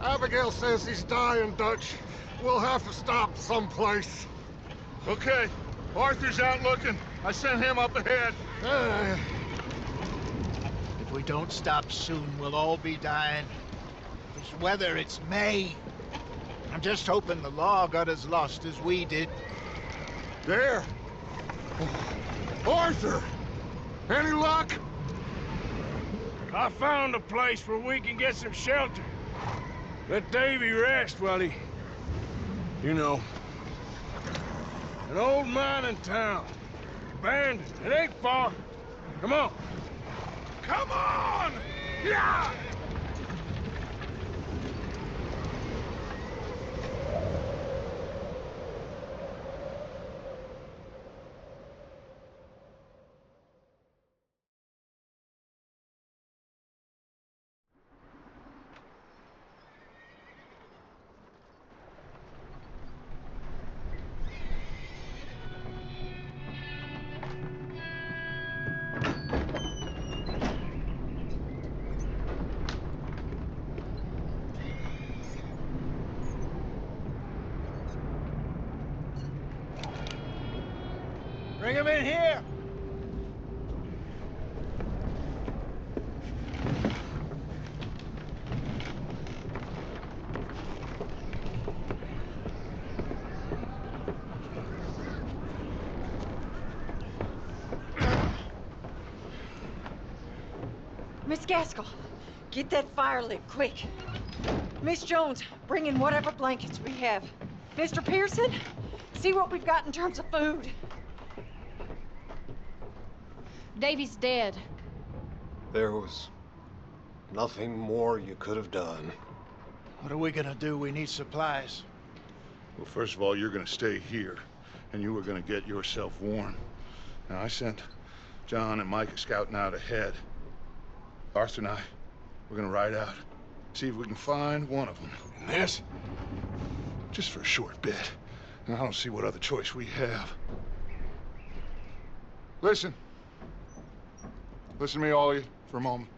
Abigail says he's dying, Dutch. We'll have to stop someplace. Okay. Arthur's out looking. I sent him up ahead. If we don't stop soon, we'll all be dying. This weather, it's May. I'm just hoping the law got as lost as we did. There! Arthur! Any luck? I found a place where we can get some shelter. Let Davy rest while he... You know. An old mining town. Abandoned. It ain't far. Come on. Come on! Yeah! Bring him in here! Miss Gaskell, get that fire lit, quick. Miss Jones, bring in whatever blankets we have. Mr. Pearson, see what we've got in terms of food. Davy's dead. There was nothing more you could have done. What are we gonna do? We need supplies. Well, first of all, you're gonna stay here, and you are gonna get yourself warm. Now, I sent John and Micah scouting out ahead. Arthur and I, we're gonna ride out, see if we can find one of them. And this, just for a short bit. And I don't see what other choice we have. Listen. Listen to me, all of you, for a moment.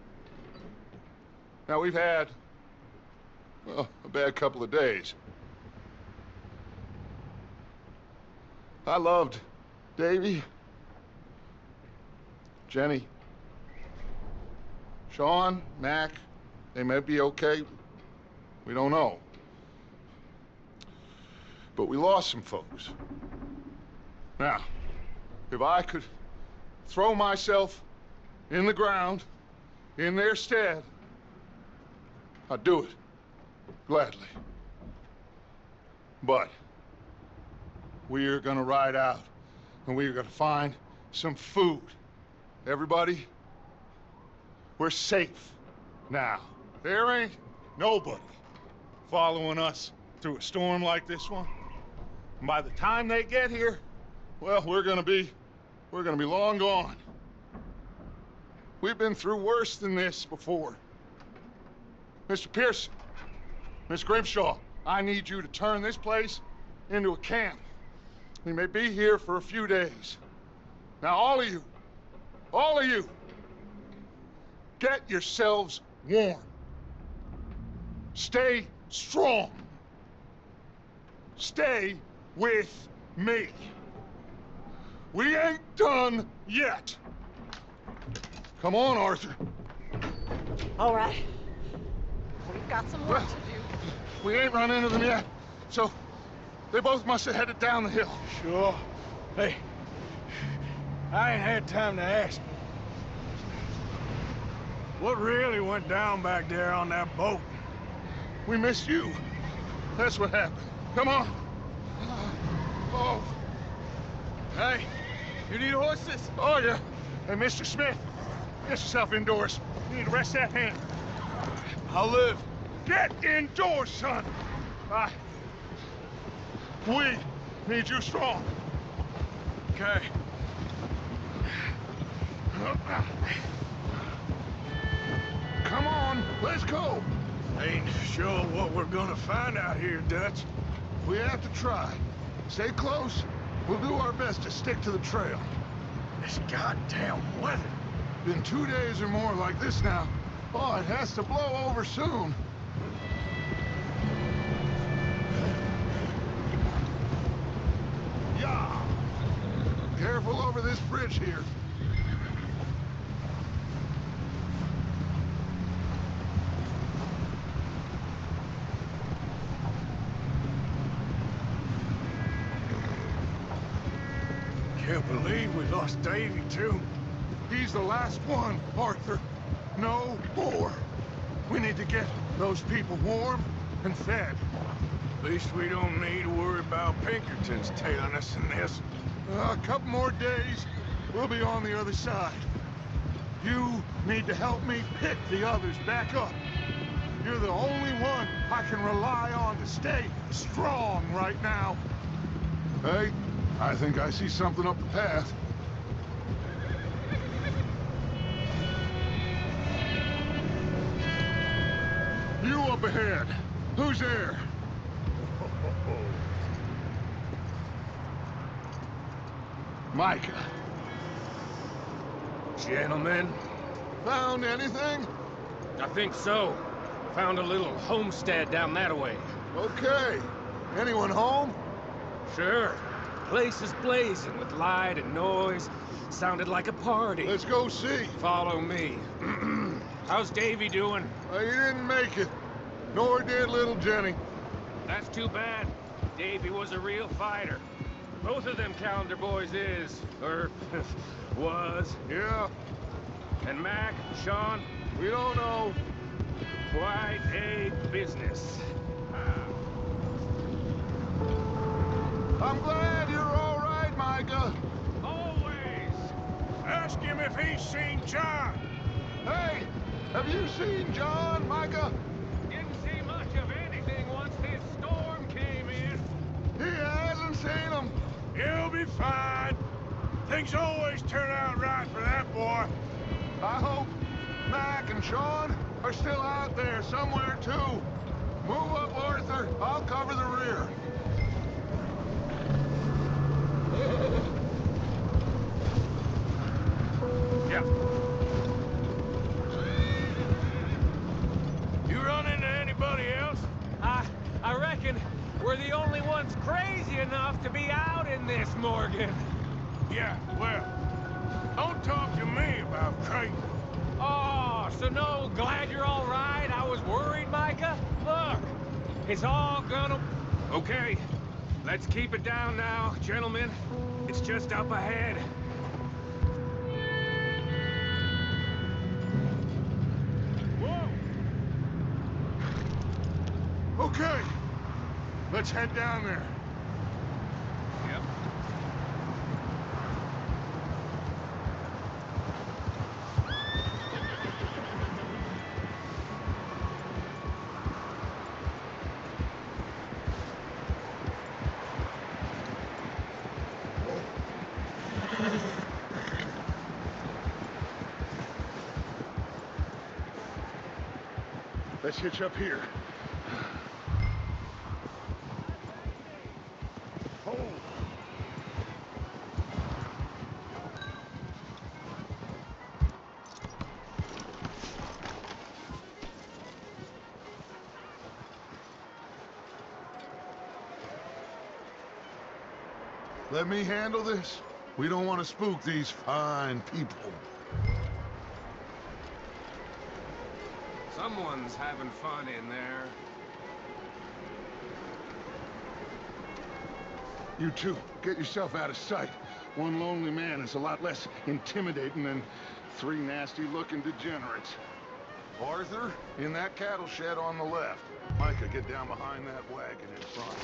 Now, we've had, well, a bad couple of days. I loved Davy, Jenny, Sean, Mac. They may be okay. We don't know. But we lost some folks. Now, if I could throw myself in the ground, in their stead, I'd do it, gladly. But we are gonna ride out, and we are gonna find some food. Everybody, we're safe now. There ain't nobody following us through a storm like this one. And by the time they get here, well, we're gonna be long gone. We've been through worse than this before. Mr. Pearson, Miss Grimshaw, I need you to turn this place into a camp. We may be here for a few days. Now, all of you, get yourselves warm. Stay strong. Stay with me. We ain't done yet. Come on, Arthur. All right. We've got some work to do. We ain't run into them yet, so they both must have headed down the hill. Sure. Hey, I ain't had time to ask. What really went down back there on that boat? We missed you. That's what happened. Come on. Oh. Hey, you need horses? Oh, yeah. Hey, Mr. Smith, get yourself indoors. You need to rest that hand. I'll live. Get indoors, son. We need you strong. Okay. Come on, let's go. Ain't sure what we're gonna find out here, Dutch. We have to try. Stay close. We'll do our best to stick to the trail. This goddamn weather. Been 2 days or more like this now. Oh, it has to blow over soon. over this bridge here. Can't believe we lost Davy, too. He's the last one, Arthur. No more. We need to get those people warm and fed. At least we don't need to worry about Pinkertons tailing us in this. A couple more days, we'll be on the other side. You need to help me pick the others back up. You're the only one I can rely on to stay strong right now. Hey, I think I see something up the path. You up ahead. Who's there? Micah. Gentlemen, Found anything? I think so. Found a little homestead down that way. Okay. Anyone home? Sure. Place is blazing with light and noise. Sounded like a party. Let's go see. Follow me. How's Davy doing? He didn't make it. Nor did little Jenny. That's too bad. Davy was a real fighter. Both of them Calendar boys is, or was. Yeah, And Mac, Sean, we don't know. quite a business. I'm glad you're all right, Micah. Always. Ask him if he's seen John. Hey, have you seen John, Micah? Didn't see much of anything once this storm came in. He hasn't seen him. He'll be fine. Things always turn out right for that boy. I hope Mac and Sean are still out there somewhere, too. Move up, Arthur. I'll cover the rear. Yeah. You run into anybody else? I reckon we're the only ones crazy enough to be out in this, Morgan. Yeah, well, don't talk to me about crazy. Oh, so no, glad you're all right. I was worried, Micah. Look, it's all gonna... Okay, let's keep it down now, gentlemen. It's just up ahead. Whoa! Okay, let's head down there. Yep. Let's hitch up here. Oh. Let me handle this. We don't want to spook these fine people. Someone's having fun in there. You two, get yourself out of sight. One lonely man is a lot less intimidating than three nasty-looking degenerates. Arthur, in that cattle shed on the left. Micah, get down behind that wagon in front.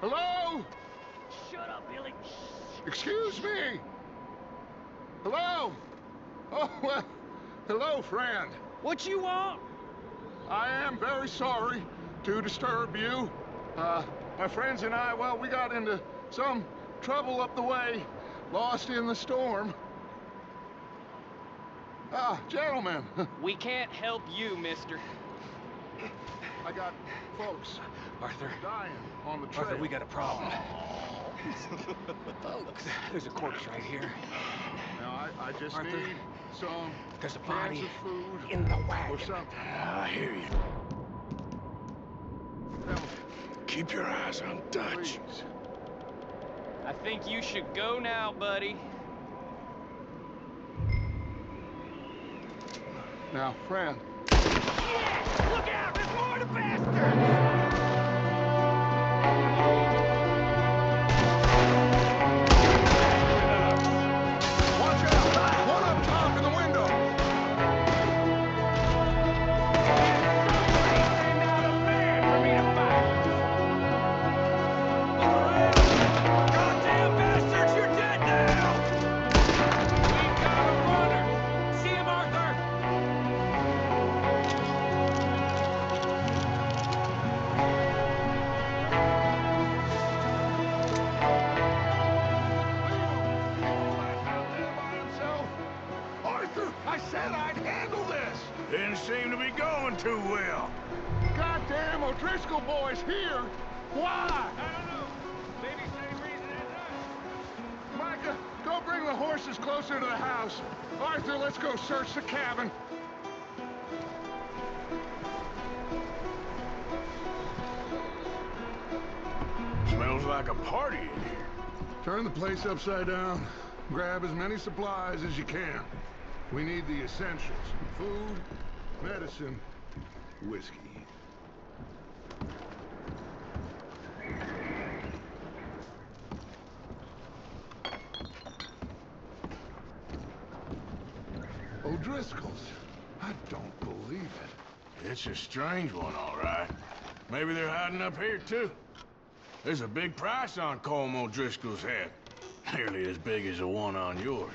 Hello? Shut up, Billy. Excuse me? Hello? Oh, well, hello, friend. What you want? I am very sorry to disturb you. My friends and I, well, we got into some trouble up the way, lost in the storm. Gentlemen, We can't help you, mister. I got folks Arthur. dying on the trail. Arthur, we got a problem. Folks, there's a corpse right here. Now, I just Arthur, need some there's a cans body of food in the or wagon. something. I hear you. Tell me, Keep your eyes on Dutch. please. I think you should go now, buddy. Now, friend, Look out! There's more to bastards! watch out! One up top in the window! Ain't not a man for me to fight. Goddamn bastards, you're dead now! We got a runner! See him, Arthur? Arthur, I said I'd handle this! Didn't seem to be going too well. Goddamn O'Driscoll boys here! Why? I don't know. Maybe same reason as us. Micah, go bring the horses closer to the house. Arthur, let's go search the cabin. Smells like a party in here. Turn the place upside down. Grab as many supplies as you can. We need the essentials. Food, medicine, whiskey. O'Driscoll's. I don't believe it. It's a strange one, all right. Maybe they're hiding up here, too. There's a big price on Colm O'Driscoll's head. Nearly as big as the one on yours.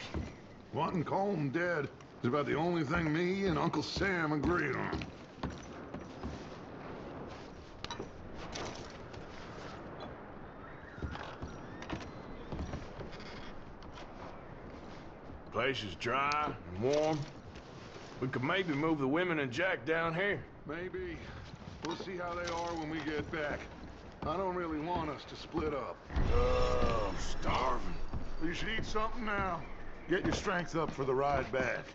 Wanting Colm dead is about the only thing me and Uncle Sam agreed on. Place is dry and warm. We could maybe move the women and Jack down here. Maybe. We'll see how they are when we get back. I don't really want us to split up. Oh, I'm starving. You should eat something now. Get your strength up for the ride back.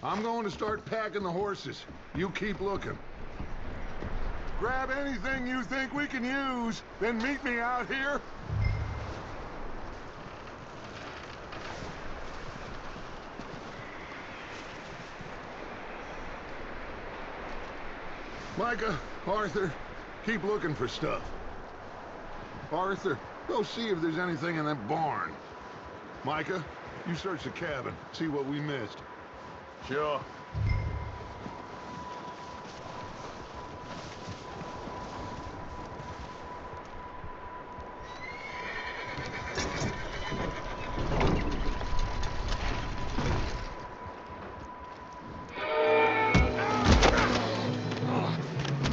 I'm going to start packing the horses. You keep looking. Grab anything you think we can use, then meet me out here. Micah, Arthur, keep looking for stuff. Arthur, go see if there's anything in that barn. Micah, you search the cabin, see what we missed. Sure.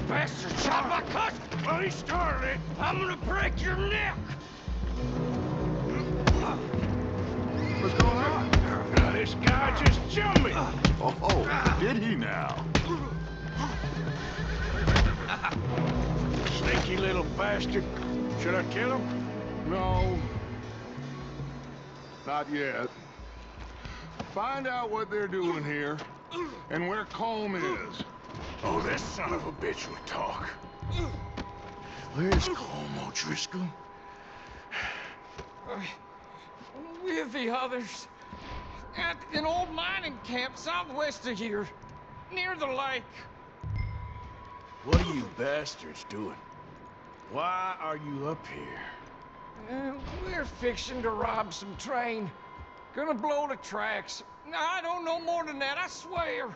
Bastard shot my cut! Well, he started it. I'm gonna break your neck! What's going on? Now, this guy just jumped me. Oh, did he now? Sneaky little bastard. Should I kill him? No. Not yet. Find out what they're doing here and where Colm is. Oh, this son of a bitch will talk. Where's Colm O'Driscoll? With the others. At an old mining camp southwest of here. Near the lake. What are you bastards doing? Why are you up here? We're fixing to rob some train. Gonna blow the tracks. I don't know more than that, I swear.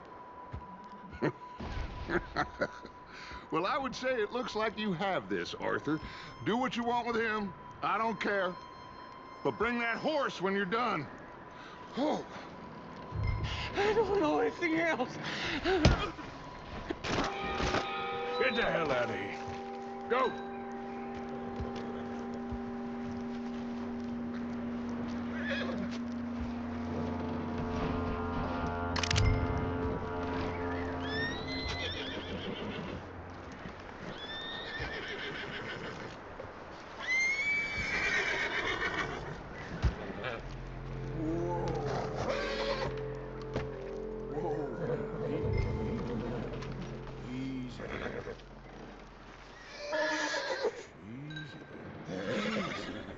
Well, I would say it looks like you have this, Arthur. Do what you want with him. I don't care. But bring that horse when you're done. Oh. I don't know anything else. Get the hell out of here. Go.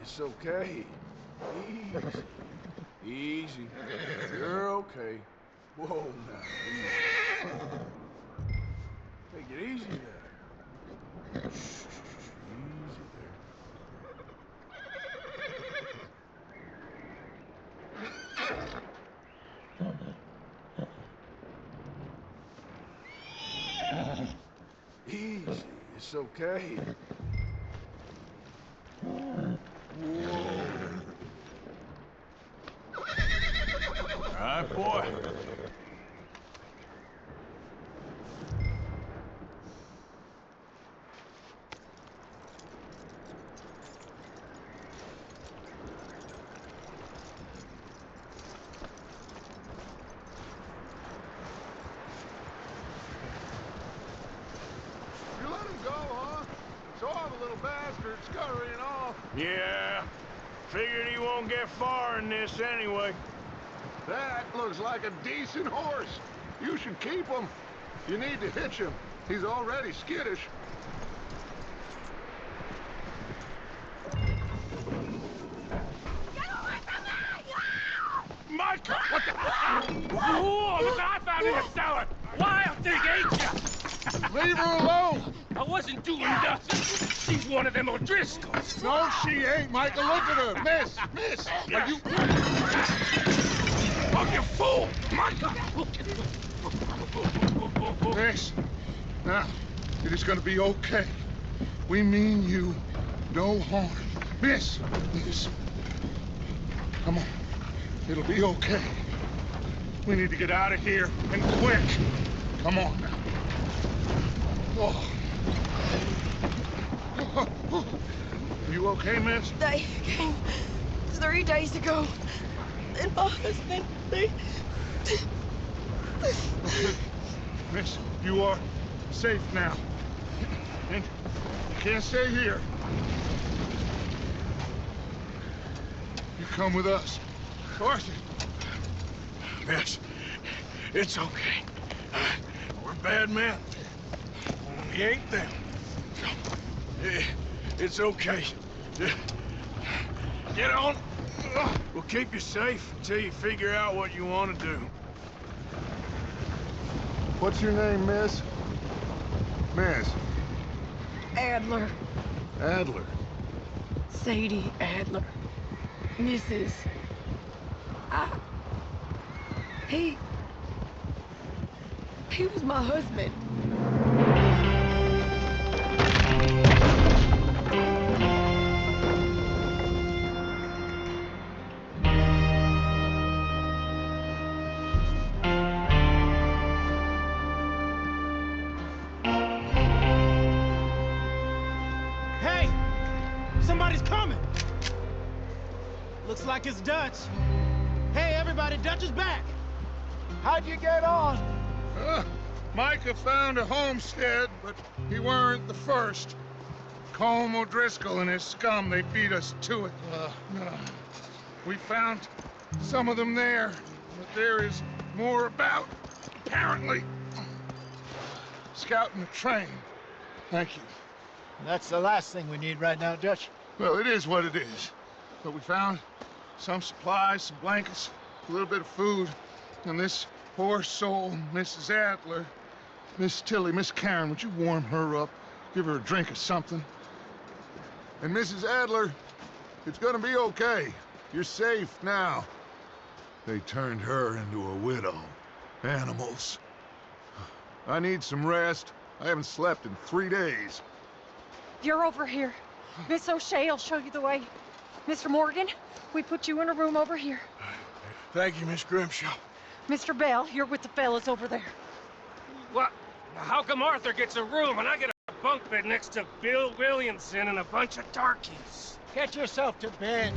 It's okay. Easy. Easy. You're okay. Whoa, now. Easy. Take it easy there. Shh. Easy there. Easy. It's okay. All right, boy. You let him go, huh? Saw the little bastard scurrying off. Yeah. Figured he won't get far in this anyway. That looks like a decent horse. You should keep him. You need to hitch him. He's already skittish. Micah! What the? Whoa! Look what I found in the cellar! Wild thing, ain't ya? Leave her alone! I wasn't doing nothing. She's one of them O'Driscolls. No, she ain't, Micah. Look at her. Miss. Are you... Oh, you fool! Micah! Miss. Now, it is gonna be okay. We mean you no harm. Miss. Come on. It'll be okay. We need to get out of here, and quick. Come on now. Oh. You okay, miss? They came 3 days ago. And my husband, they... Okay. Miss, you are safe now. And you can't stay here. You come with us. Arthur. Miss, it's okay. We're bad men. We ain't them. It's okay. Get on. We'll keep you safe until you figure out what you want to do. What's your name, miss? Miss. Adler. Adler. Sadie Adler. Mrs. He was my husband. Hey! Somebody's coming! Looks like it's Dutch. Hey, everybody, Dutch is back! How'd you get on? Micah found a homestead, but he weren't the first. Colm O'Driscoll and his scum, they beat us to it. We found some of them there, but there is more about, apparently. Scouting the train. Thank you. That's the last thing we need right now, Dutch. Well, it is what it is. But we found some supplies, some blankets, a little bit of food, and this poor soul, Mrs. Adler, Miss Tilly, Miss Karen, would you warm her up? Give her a drink or something? And Mrs. Adler, it's gonna be okay. You're safe now. They turned her into a widow. Animals. I need some rest. I haven't slept in 3 days. You're over here. Miss O'Shea will show you the way. Mr. Morgan, we put you in a room over here. Thank you, Miss Grimshaw. Mr. Bell, you're with the fellas over there. What? How come Arthur gets a room and I get a bunk bed next to Bill Williamson and a bunch of darkies? Get yourself to bed.